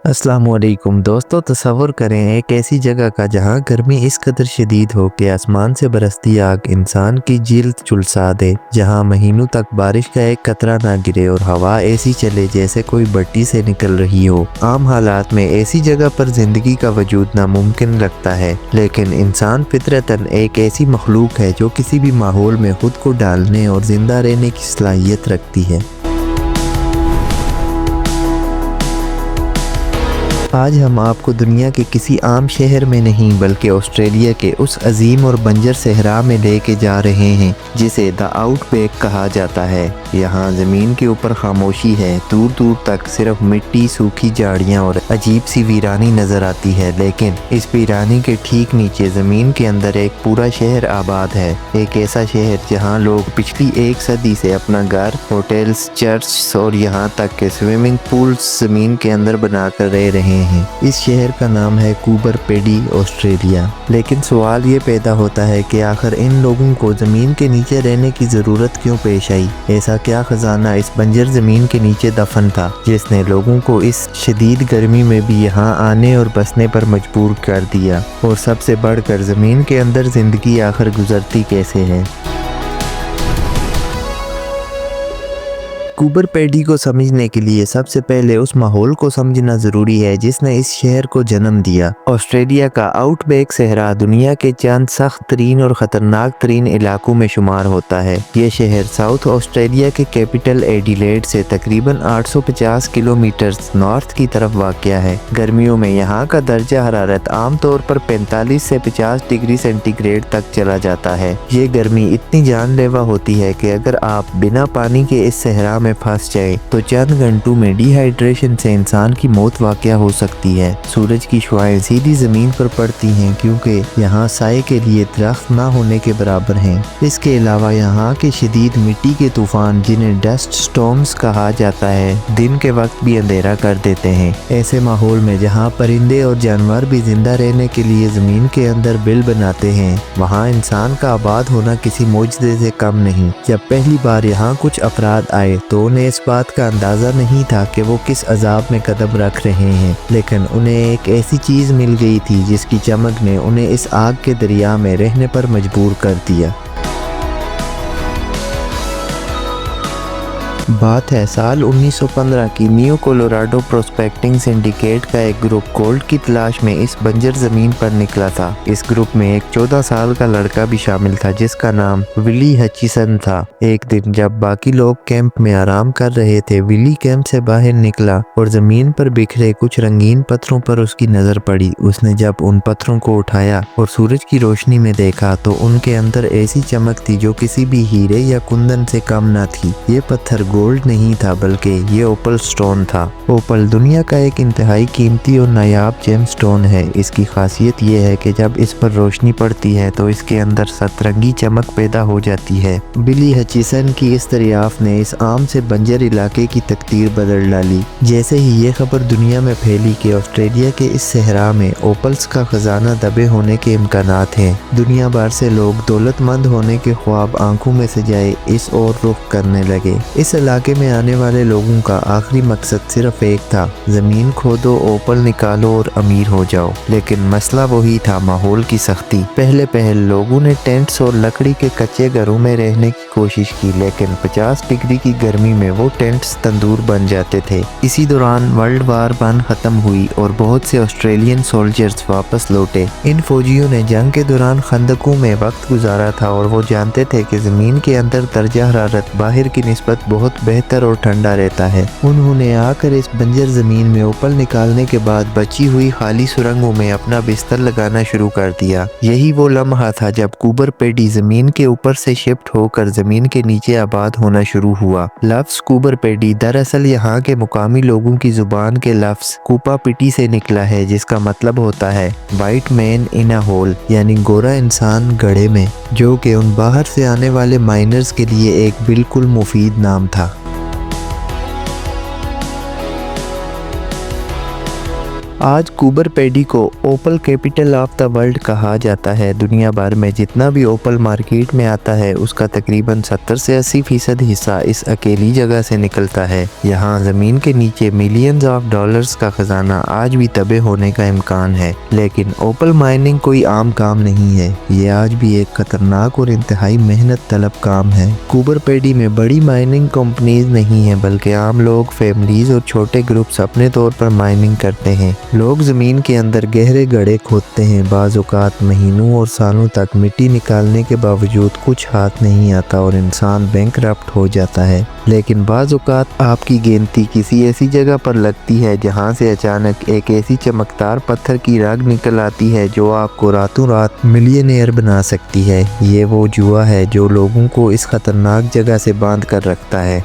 अस्सलाम वालेकुम दोस्तों, तसव्वुर करें एक ऐसी जगह का जहां गर्मी इस कदर शदीद हो कि आसमान से बरसती आग इंसान की जिल्द झुलसा दे, जहां महीनों तक बारिश का एक कतरा ना गिरे और हवा ऐसी चले जैसे कोई भट्टी से निकल रही हो। आम हालात में ऐसी जगह पर जिंदगी का वजूद नामुमकिन लगता है, लेकिन इंसान फितरतन एक ऐसी मखलूक है जो किसी भी माहौल में खुद को डालने और जिंदा रहने की सलाहियत रखती है। आज हम आपको दुनिया के किसी आम शहर में नहीं बल्कि ऑस्ट्रेलिया के उस अजीम और बंजर सहरा में लेके जा रहे हैं जिसे द आउटबैक कहा जाता है। यहाँ ज़मीन के ऊपर खामोशी है, दूर दूर तक सिर्फ मिट्टी, सूखी झाड़ियाँ और अजीब सी वीरानी नज़र आती है, लेकिन इस वीरानी के ठीक नीचे ज़मीन के अंदर एक पूरा शहर आबाद है। एक ऐसा शहर जहाँ लोग पिछली एक सदी से अपना घर, होटल्स, चर्च और यहाँ तक के स्विमिंग पूल्स ज़मीन के अंदर बनाकर रह रहे हैं। इस शहर का नाम है कूबर पेडी, ऑस्ट्रेलिया। लेकिन सवाल ये पैदा होता है कि आखिर इन लोगों को ज़मीन के नीचे रहने की ज़रूरत क्यों पेश आई? ऐसा क्या खजाना इस बंजर ज़मीन के नीचे दफन था जिसने लोगों को इस शदीद गर्मी में भी यहाँ आने और बसने पर मजबूर कर दिया? और सबसे बढ़कर ज़मीन के अंदर ज़िंदगी आखिर गुजरती कैसे है? कूबर पेडी को समझने के लिए सबसे पहले उस माहौल को समझना ज़रूरी है जिसने इस शहर को जन्म दिया। ऑस्ट्रेलिया का आउटबैक सहरा दुनिया के चंद सख्त तरीन और ख़तरनाक तरीन इलाकों में शुमार होता है। ये शहर साउथ ऑस्ट्रेलिया के कैपिटल एडिलेड से तकरीबन 850 किलोमीटर नॉर्थ की तरफ वाक़या है। गर्मियों में यहाँ का दर्जा हरारत आम तौर पर 45 से 50 डिग्री सेंटीग्रेड तक चला जाता है। ये गर्मी इतनी जानलेवा होती है कि अगर आप बिना पानी के इस सहरा में फंस जाए तो चंद घंटों में डिहाइड्रेशन से इंसान की मौत वाक़या हो सकती है। सूरज की शुआएं सीधी जमीन पर पड़ती हैं क्योंकि यहाँ साए के लिए दरख्त ना होने के बराबर हैं। इसके अलावा यहाँ के शदीद मिट्टी के तूफान, जिन्हें डस्ट स्टॉर्म्स कहा जाता है, दिन के वक्त भी अंधेरा कर देते हैं। ऐसे माहौल में जहाँ परिंदे और जानवर भी जिंदा रहने के लिए जमीन के अंदर बिल बनाते हैं, वहाँ इंसान का आबाद होना किसी मोजज़े से कम नहीं। जब पहली बार यहाँ कुछ अफराद आए तो उन्हें इस बात का अंदाज़ा नहीं था कि वो किस अजाब में कदम रख रहे हैं, लेकिन उन्हें एक ऐसी चीज़ मिल गई थी जिसकी चमक ने उन्हें इस आग के दरिया में रहने पर मजबूर कर दिया। बात है साल 1915 की। न्यू कोलोराडो प्रोस्पेक्टिंग सिंडिकेट का एक ग्रुप गोल्ड की तलाश में इस बंजर ज़मीन पर निकला था। इस ग्रुप में एक 14 साल का लड़का भी शामिल था जिसका नाम विली हचिसन था। एक दिन जब बाकी लोग कैंप में आराम कर रहे थे, विली कैंप से बाहर निकला और ज़मीन पर बिखरे कुछ रंगीन पत्थरों पर उसकी नज़र पड़ी। उसने जब उन पत्थरों को उठाया और सूरज की रोशनी में देखा तो उनके अंदर ऐसी चमक थी जो किसी भी हीरे या कुंदन से कम न थी। ये पत्थर गोल्ड नहीं था बल्कि ये ओपल स्टोन था। ओपल दुनिया का एक इंतहाई कीमती और नायाब जेम स्टोन है। इसकी खासियत ये है कि जब इस पर रोशनी पड़ती है तो इसके अंदर सतरंगी चमक पैदा हो जाती है। बिली हचिसन की इस दरियाफ्त ने इस आम से बंजर इलाके की तकदीर बदल डाली। जैसे ही ये खबर दुनिया में फैली कि ऑस्ट्रेलिया के इस सहरा में ओपल्स का खजाना दबे होने के इम्कानात हैं, दुनिया भर से लोग दौलतमंद होने के ख्वाब आंखों में सजाए इस ओर रुख करने लगे। इस इलाके में आने वाले लोगों का आखिरी मकसद सिर्फ एक था, ज़मीन खोदो, ओपल निकालो और अमीर हो जाओ। लेकिन मसला वही था, माहौल की सख्ती। पहले लोगों ने टेंट्स और लकड़ी के कच्चे घरों में रहने की कोशिश की, लेकिन 50 डिग्री की गर्मी में वो टेंट्स तंदूर बन जाते थे। इसी दौरान वर्ल्ड वार 1 खत्म हुई और बहुत से ऑस्ट्रेलियन सोल्जर्स वापस लौटे। इन फौजियों ने जंग के दौरान खंदकों में वक्त गुजारा था और वो जानते थे कि ज़मीन के अंदर दर्जा हरारत बाहर की निस्बत बहुत बेहतर और ठंडा रहता है। उन्होंने आकर इस बंजर ज़मीन में ओपल निकालने के बाद बची हुई खाली सुरंगों में अपना बिस्तर लगाना शुरू कर दिया। यही वो लम्हा था जब कूबर पेडी ज़मीन के ऊपर से शिफ्ट होकर ज़मीन के नीचे आबाद होना शुरू हुआ। लफ्ज़ कूबर पेडी दरअसल यहाँ के मुकामी लोगों की जुबान के लफ्ज़ कूपा पिटी से निकला है, जिसका मतलब होता है white man in a hole, यानी गोरा इंसान गड्ढे में, जो कि उन बाहर से आने वाले माइनर्स के लिए एक बिल्कुल मुफीद नाम था। आज कूबर पैडी को ओपल कैपिटल ऑफ द वर्ल्ड कहा जाता है। दुनिया भर में जितना भी ओपल मार्केट में आता है उसका तकरीबन 70 से 80% हिस्सा इस अकेली जगह से निकलता है। यहाँ ज़मीन के नीचे मिलियंस ऑफ डॉलर्स का खजाना आज भी दबे होने का इम्कान है। लेकिन ओपल माइनिंग कोई आम काम नहीं है, ये आज भी एक खतरनाक और इंतहाई मेहनत तलब काम है। कूबर पैडी में बड़ी माइनिंग कंपनीज नहीं है, बल्कि आम लोग, फैमिलीज और छोटे ग्रुप्स अपने तौर पर माइनिंग करते हैं। लोग ज़मीन के अंदर गहरे गड्ढे खोदते हैं, बाज़ औक़ात महीनों और सालों तक मिट्टी निकालने के बावजूद कुछ हाथ नहीं आता और इंसान बैंकरप्ट हो जाता है। लेकिन बाज़ औक़ात आपकी गिनती किसी ऐसी जगह पर लगती है जहां से अचानक एक ऐसी चमकदार पत्थर की राग निकल आती है जो आपको रातों रात मिलियनेयर बना सकती है। ये वो जुआ है जो लोगों को इस खतरनाक जगह से बांध कर रखता है।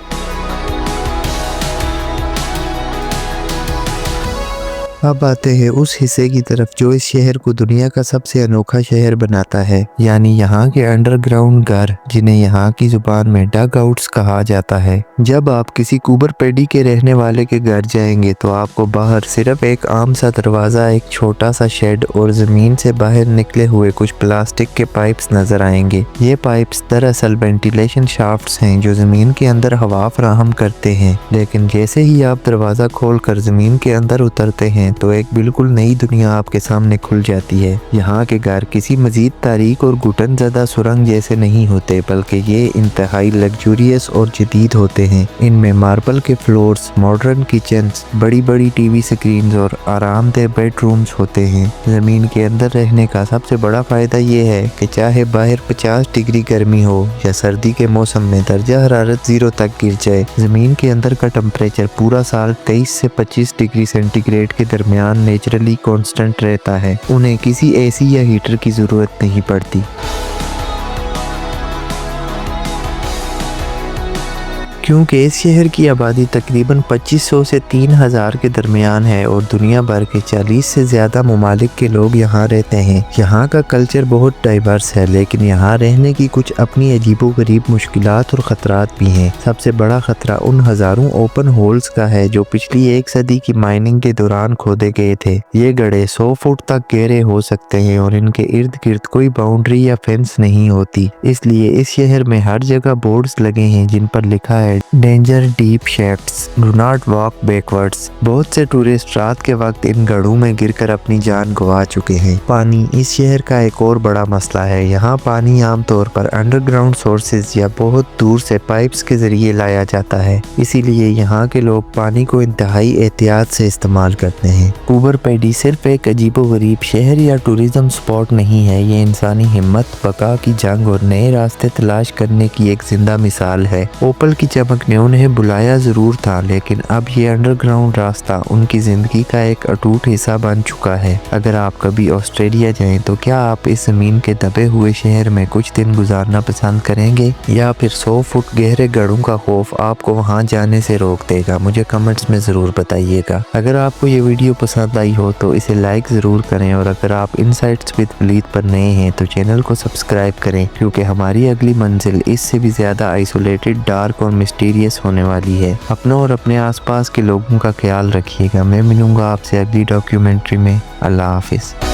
अब आते हैं उस हिस्से की तरफ जो इस शहर को दुनिया का सबसे अनोखा शहर बनाता है, यानी यहाँ के अंडरग्राउंड घर, जिन्हें यहाँ की जुबान में डग आउट्स कहा जाता है। जब आप किसी कूबर पैडी के रहने वाले के घर जाएंगे तो आपको बाहर सिर्फ एक आम सा दरवाज़ा, एक छोटा सा शेड और ज़मीन से बाहर निकले हुए कुछ प्लास्टिक के पाइप्स नज़र आएंगे। ये पाइप्स दरअसल वेंटिलेशन शाफ्ट्स हैं जो ज़मीन के अंदर हवा फराहम करते हैं। लेकिन जैसे ही आप दरवाज़ा खोल कर ज़मीन के अंदर उतरते हैं तो एक बिल्कुल नई दुनिया आपके सामने खुल जाती है। यहाँ के घर किसी मजीद तारीख और घुटन ज़्यादा सुरंग जैसे नहीं होते, बल्कि ये इंतहाई लग्जूरियस और जदीद होते हैं। इनमें मार्बल के फ्लोर्स, मॉडर्न किचन्स, बड़ी बड़ी टीवी स्क्रीन्स और आरामदेह बेडरूम्स होते हैं। ज़मीन के अंदर रहने का सबसे बड़ा फ़ायदा ये है कि चाहे बाहर 50 डिग्री गर्मी हो या सर्दी के मौसम में दर्जा हरारत 0 तक गिर जाए, ज़मीन के अंदर का टेम्परेचर पूरा साल 23 से 25 डिग्री सेंटीग्रेड के दरमियान नेचुरली कांस्टेंट रहता है। उन्हें किसी एसी या हीटर की ज़रूरत नहीं पड़ती। क्योंकि इस शहर की आबादी तकरीबन 2500 से 3000 के दरमियान है और दुनिया भर के 40 से ज़्यादा ममालिक के लोग यहाँ रहते हैं। यहाँ का कल्चर बहुत डाइवर्स है, लेकिन यहाँ रहने की कुछ अपनी अजीबोगरीब मुश्किलात और ख़तरात भी हैं। सबसे बड़ा ख़तरा उन हज़ारों ओपन होल्स का है जो पिछली 1 सदी की माइनिंग के दौरान खोदे गए थे। ये गड्ढे 100 फुट तक गहरे हो सकते हैं और इनके इर्द गिर्द कोई बाउंड्री या फेंस नहीं होती। इसलिए इस शहर में हर जगह बोर्ड्स लगे हैं जिन पर लिखा है danger deep shafts, do not walk backwards. बहुत से टूरिस्ट रात के वक्त इन गड्ढों में गिरकर अपनी जान गंवा चुके हैं। पानी इस शहर का एक और बड़ा मसला है। यहाँ पानी आमतौर पर अंडरग्राउंड सोर्सेज या बहुत दूर से पाइप्स के जरिए लाया जाता है, इसीलिए यहाँ के लोग पानी को इंतहाई एहतियात से इस्तेमाल करते हैं। कूबर पैडी सिर्फ एक अजीबोगरीब शहर या टूरिज्म स्पॉट नहीं है, ये इंसानी हिम्मत, बका की जंग और नए रास्ते तलाश करने की एक जिंदा मिसाल है। ओपल की चमक ने उन्हें बुलाया ज़रूर था, लेकिन अब ये अंडरग्राउंड रास्ता उनकी ज़िंदगी का एक अटूट हिस्सा बन चुका है। अगर आप कभी ऑस्ट्रेलिया जाएं तो क्या आप इस ज़मीन के दबे हुए शहर में कुछ दिन गुजारना पसंद करेंगे, या फिर 100 फुट गहरे गड्ढों का खौफ आपको वहां जाने से रोक देगा? मुझे कमेंट्स में ज़रूर बताइएगा। अगर आपको ये वीडियो पसंद आई हो तो इसे लाइक ज़रूर करें, और अगर आप इनसाइट्स विद वलीद पर नए हैं तो चैनल को सब्सक्राइब करें, क्योंकि हमारी अगली मंजिल इससे भी ज़्यादा आइसोलेटेड, डार्क और मिस्टीरियस होने वाली है। अपनों और अपने आसपास के लोगों का ख्याल रखिएगा। मैं मिलूंगा आपसे अगली डॉक्यूमेंट्री में। अल्लाह हाफिज़।